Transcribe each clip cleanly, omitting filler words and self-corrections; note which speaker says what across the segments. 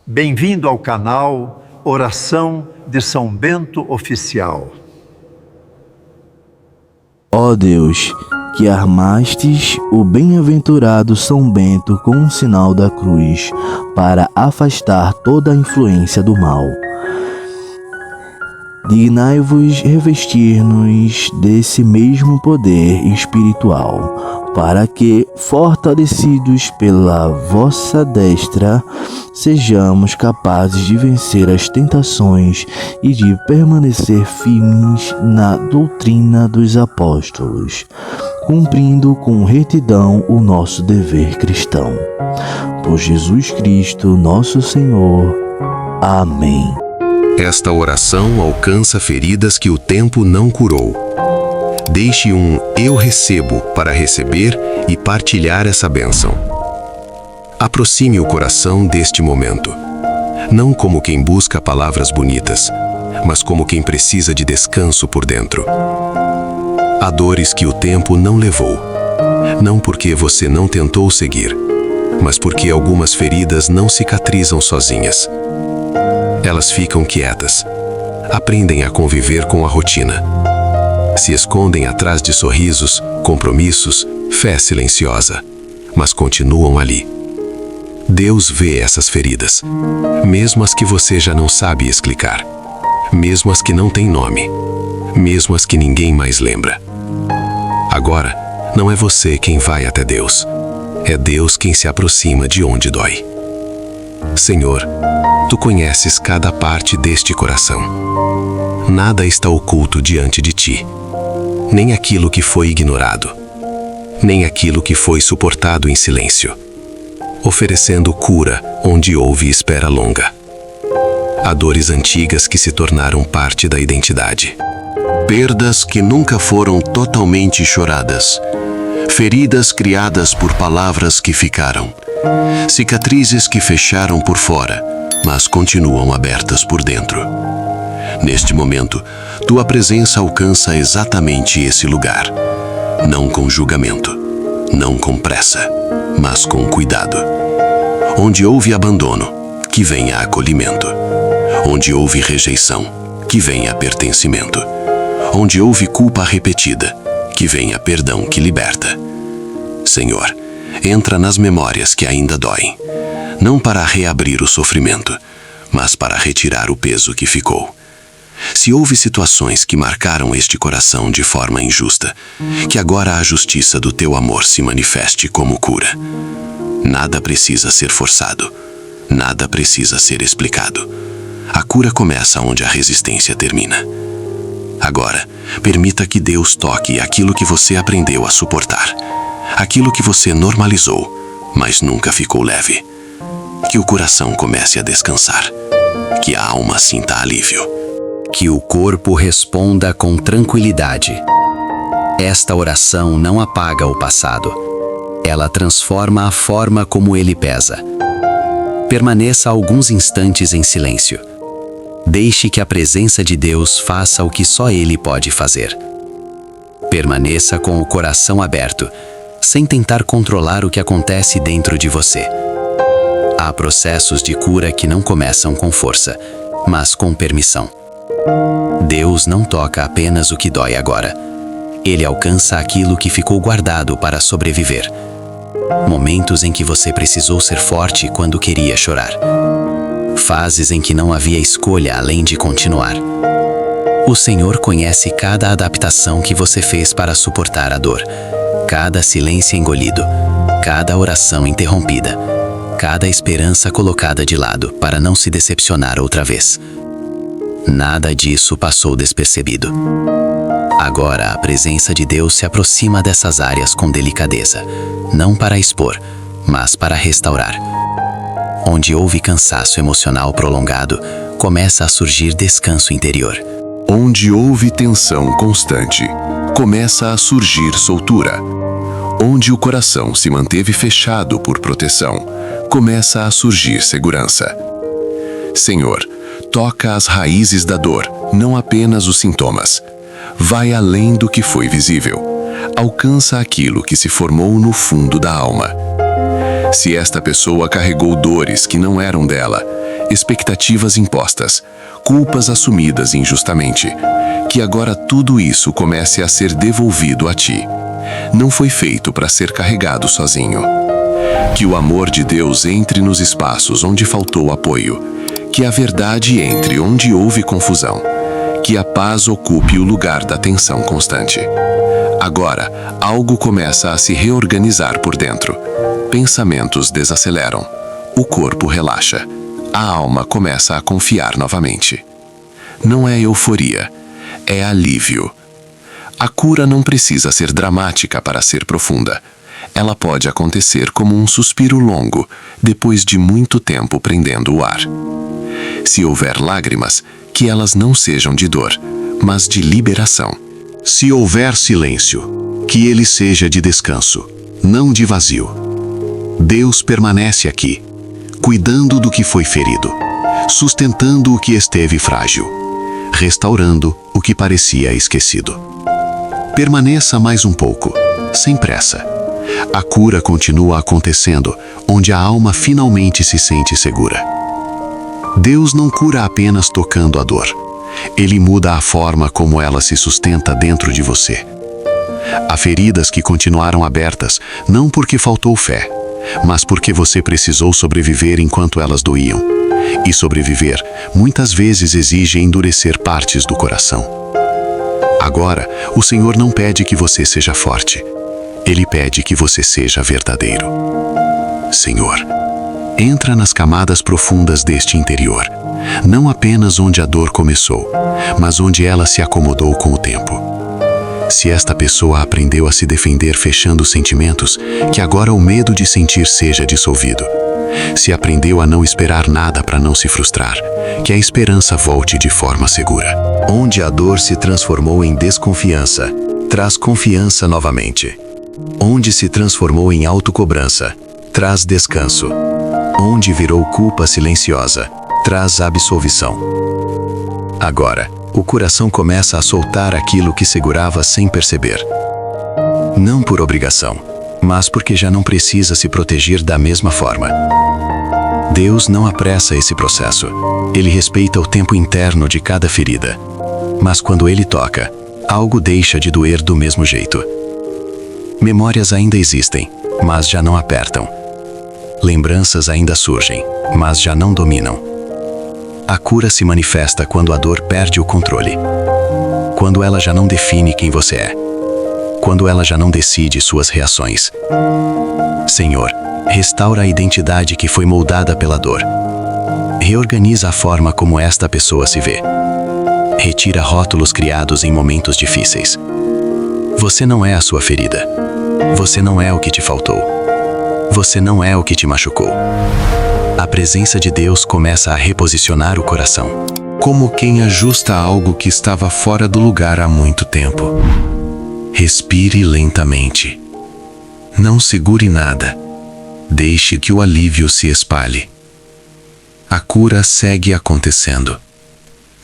Speaker 1: Bem-vindo ao canal Oração de São Bento Oficial.
Speaker 2: Ó Deus, que armastes o bem-aventurado São Bento com um sinal da cruz para afastar toda a influência do mal, dignai-vos revestir-nos desse mesmo poder espiritual, para que, fortalecidos pela vossa destra, sejamos capazes de vencer as tentações e de permanecer firmes na doutrina dos apóstolos, cumprindo com retidão o nosso dever cristão. Por Jesus Cristo, nosso Senhor. Amém.
Speaker 3: Esta oração alcança feridas que o tempo não curou. Deixe um eu recebo para receber e partilhar essa bênção. Aproxime o coração deste momento, não como quem busca palavras bonitas, mas como quem precisa de descanso por dentro. Há dores que o tempo não levou, não porque você não tentou seguir, mas porque algumas feridas não cicatrizam sozinhas. Elas ficam quietas, aprendem a conviver com a rotina. Se escondem atrás de sorrisos, compromissos, fé silenciosa, mas continuam ali. Deus vê essas feridas, mesmo as que você já não sabe explicar, mesmo as que não têm nome, mesmo as que ninguém mais lembra. Agora, não é você quem vai até Deus, é Deus quem se aproxima de onde dói. Senhor, Tu conheces cada parte deste coração. Nada está oculto diante de Ti, nem aquilo que foi ignorado, nem aquilo que foi suportado em silêncio, oferecendo cura onde houve espera longa. Há dores antigas que se tornaram parte da identidade. Perdas que nunca foram totalmente choradas. Feridas criadas por palavras que ficaram. Cicatrizes que fecharam por fora, mas continuam abertas por dentro. Neste momento, Tua presença alcança exatamente esse lugar. Não com julgamento, não com pressa, mas com cuidado. Onde houve abandono, que venha acolhimento. Onde houve rejeição, que venha pertencimento. Onde houve culpa repetida, que venha perdão que liberta. Senhor, entra nas memórias que ainda doem, não para reabrir o sofrimento, mas para retirar o peso que ficou. Se houve situações que marcaram este coração de forma injusta, que agora a justiça do Teu amor se manifeste como cura. Nada precisa ser forçado, nada precisa ser explicado. A cura começa onde a resistência termina. Agora, permita que Deus toque aquilo que você aprendeu a suportar, aquilo que você normalizou, mas nunca ficou leve. Que o coração comece a descansar, que a alma sinta alívio. Que o corpo responda com tranquilidade. Esta oração não apaga o passado. Ela transforma a forma como ele pesa. Permaneça alguns instantes em silêncio. Deixe que a presença de Deus faça o que só Ele pode fazer. Permaneça com o coração aberto, sem tentar controlar o que acontece dentro de você. Há processos de cura que não começam com força, mas com permissão. Deus não toca apenas o que dói agora. Ele alcança aquilo que ficou guardado para sobreviver. Momentos em que você precisou ser forte quando queria chorar. Fases em que não havia escolha além de continuar. O Senhor conhece cada adaptação que você fez para suportar a dor, cada silêncio engolido, cada oração interrompida, cada esperança colocada de lado para não se decepcionar outra vez. Nada disso passou despercebido. Agora a presença de Deus se aproxima dessas áreas com delicadeza, não para expor, mas para restaurar. Onde houve cansaço emocional prolongado, começa a surgir descanso interior.
Speaker 4: Onde houve tensão constante, começa a surgir soltura. Onde o coração se manteve fechado por proteção, começa a surgir segurança. Senhor, toca as raízes da dor, não apenas os sintomas. Vai além do que foi visível. Alcança aquilo que se formou no fundo da alma. Se esta pessoa carregou dores que não eram dela, expectativas impostas, culpas assumidas injustamente. Que agora tudo isso comece a ser devolvido a ti. Não foi feito para ser carregado sozinho. Que o amor de Deus entre nos espaços onde faltou apoio. Que a verdade entre onde houve confusão. Que a paz ocupe o lugar da tensão constante. Agora, algo começa a se reorganizar por dentro. Pensamentos desaceleram. O corpo relaxa. A alma começa a confiar novamente. Não é euforia, é alívio. A cura não precisa ser dramática para ser profunda. Ela pode acontecer como um suspiro longo, depois de muito tempo prendendo o ar. Se houver lágrimas, que elas não sejam de dor, mas de liberação.
Speaker 3: Se houver silêncio, que ele seja de descanso, não de vazio. Deus permanece aqui, cuidando do que foi ferido, sustentando o que esteve frágil, restaurando o que parecia esquecido. Permaneça mais um pouco, sem pressa. A cura continua acontecendo, onde a alma finalmente se sente segura. Deus não cura apenas tocando a dor. Ele muda a forma como ela se sustenta dentro de você. Há feridas que continuaram abertas, não porque faltou fé, mas porque você precisou sobreviver enquanto elas doíam. E sobreviver, muitas vezes, exige endurecer partes do coração. Agora, o Senhor não pede que você seja forte. Ele pede que você seja verdadeiro. Senhor, entra nas camadas profundas deste interior, não apenas onde a dor começou, mas onde ela se acomodou com o tempo. Se esta pessoa aprendeu a se defender fechando sentimentos, que agora o medo de sentir seja dissolvido. Se aprendeu a não esperar nada para não se frustrar, que a esperança volte de forma segura.
Speaker 5: Onde a dor se transformou em desconfiança, traz confiança novamente. Onde se transformou em autocobrança, traz descanso. Onde virou culpa silenciosa, traz absolvição. Agora, o coração começa a soltar aquilo que segurava sem perceber. Não por obrigação, mas porque já não precisa se proteger da mesma forma. Deus não apressa esse processo. Ele respeita o tempo interno de cada ferida. Mas quando ele toca, algo deixa de doer do mesmo jeito. Memórias ainda existem, mas já não apertam. Lembranças ainda surgem, mas já não dominam. A cura se manifesta quando a dor perde o controle. Quando ela já não define quem você é. Quando ela já não decide suas reações. Senhor, restaura a identidade que foi moldada pela dor. Reorganiza a forma como esta pessoa se vê. Retira rótulos criados em momentos difíceis. Você não é a sua ferida. Você não é o que te faltou. Você não é o que te machucou. A presença de Deus começa a reposicionar o coração.
Speaker 3: Como quem ajusta algo que estava fora do lugar há muito tempo. Respire lentamente. Não segure nada. Deixe que o alívio se espalhe. A cura segue acontecendo.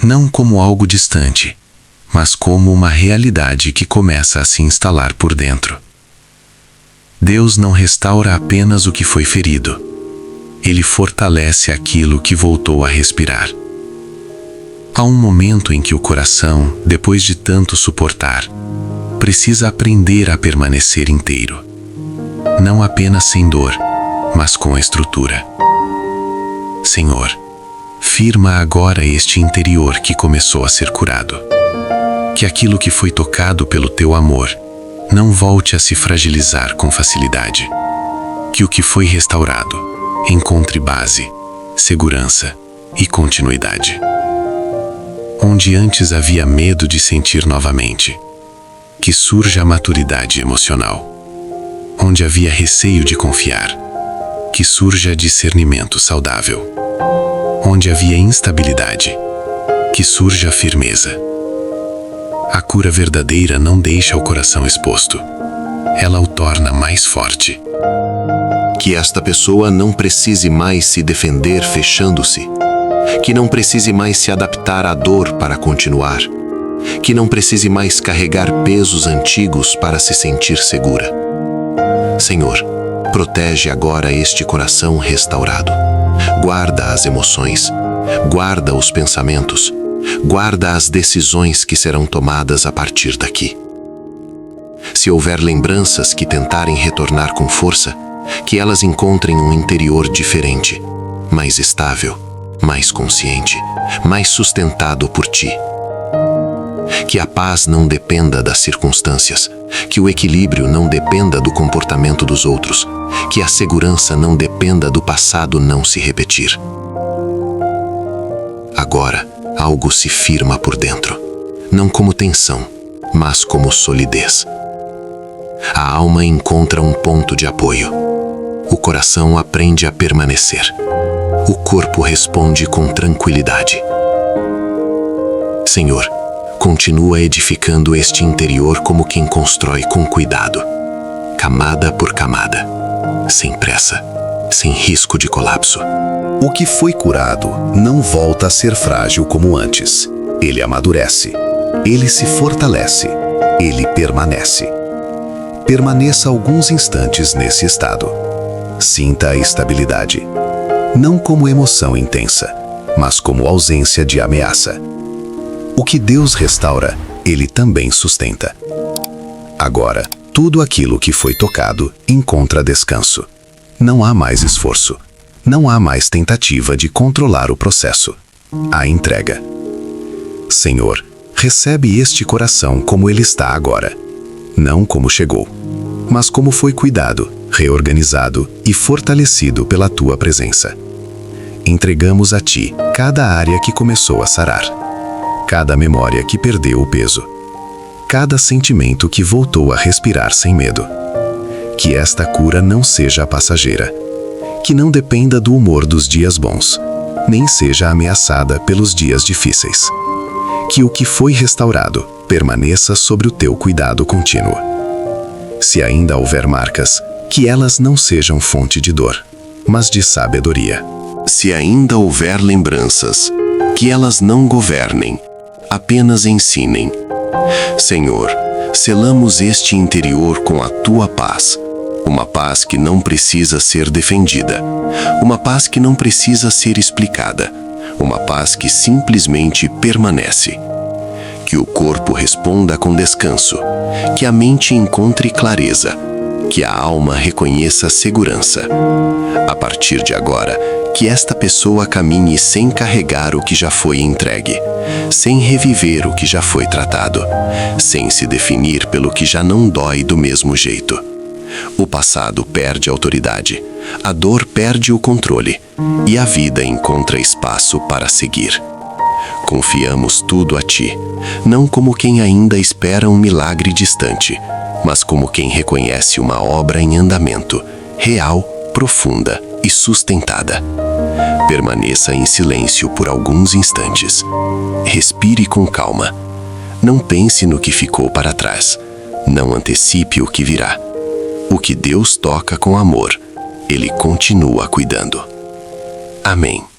Speaker 3: Não como algo distante, mas como uma realidade que começa a se instalar por dentro. Deus não restaura apenas o que foi ferido. Ele fortalece aquilo que voltou a respirar. Há um momento em que o coração, depois de tanto suportar, precisa aprender a permanecer inteiro. Não apenas sem dor, mas com estrutura. Senhor, firma agora este interior que começou a ser curado. Que aquilo que foi tocado pelo teu amor não volte a se fragilizar com facilidade. Que o que foi restaurado encontre base, segurança e continuidade. Onde antes havia medo de sentir novamente, que surja a maturidade emocional. Onde havia receio de confiar, que surja discernimento saudável. Onde havia instabilidade, que surja firmeza. A cura verdadeira não deixa o coração exposto. Ela o torna mais forte.
Speaker 5: Que esta pessoa não precise mais se defender fechando-se. Que não precise mais se adaptar à dor para continuar. Que não precise mais carregar pesos antigos para se sentir segura. Senhor,
Speaker 3: Protege agora este coração restaurado. Guarda as emoções, guarda os pensamentos, guarda as decisões que serão tomadas a partir daqui. Se houver lembranças que tentarem retornar com força, que elas encontrem um interior diferente, mais estável, mais consciente, mais sustentado por ti. Que a paz não dependa das circunstâncias, que o equilíbrio não dependa do comportamento dos outros, que a segurança não dependa do passado não se repetir. Agora, algo se firma por dentro, não como tensão, mas como solidez. A alma encontra um ponto de apoio. O coração aprende a permanecer. O corpo responde com tranquilidade. Senhor, continua edificando este interior como quem constrói com cuidado, camada por camada, sem pressa, sem risco de colapso.
Speaker 4: O que foi curado não volta a ser frágil como antes. Ele amadurece, ele se fortalece, ele permanece. Permaneça alguns instantes nesse estado. Sinta a estabilidade, não como emoção intensa, mas como ausência de ameaça. O que Deus restaura, Ele também sustenta. Agora, tudo aquilo que foi tocado encontra descanso. Não há mais esforço. Não há mais tentativa de controlar o processo. Há entrega. Senhor, recebe este coração como ele está agora. Não como chegou, mas como foi cuidado, reorganizado e fortalecido pela Tua presença. Entregamos a Ti cada área que começou a sarar, cada memória que perdeu o peso, cada sentimento que voltou a respirar sem medo. Que esta cura não seja passageira, que não dependa do humor dos dias bons, nem seja ameaçada pelos dias difíceis. Que o que foi restaurado permaneça sobre o Teu cuidado contínuo. Se ainda houver marcas, que elas não sejam fonte de dor, mas de sabedoria.
Speaker 3: Se ainda houver lembranças, que elas não governem, apenas ensinem. Senhor, selamos este interior com a Tua paz, uma paz que não precisa ser defendida, uma paz que não precisa ser explicada, uma paz que simplesmente permanece. Que o corpo responda com descanso, que a mente encontre clareza, que a alma reconheça segurança. A partir de agora, que esta pessoa caminhe sem carregar o que já foi entregue, sem reviver o que já foi tratado, sem se definir pelo que já não dói do mesmo jeito. O passado perde autoridade, a dor perde o controle e a vida encontra espaço para seguir. Confiamos tudo a Ti, não como quem ainda espera um milagre distante, mas como quem reconhece uma obra em andamento, real, profunda e sustentada. Permaneça em silêncio por alguns instantes. Respire com calma. Não pense no que ficou para trás. Não antecipe o que virá. O que Deus toca com amor, Ele continua cuidando. Amém.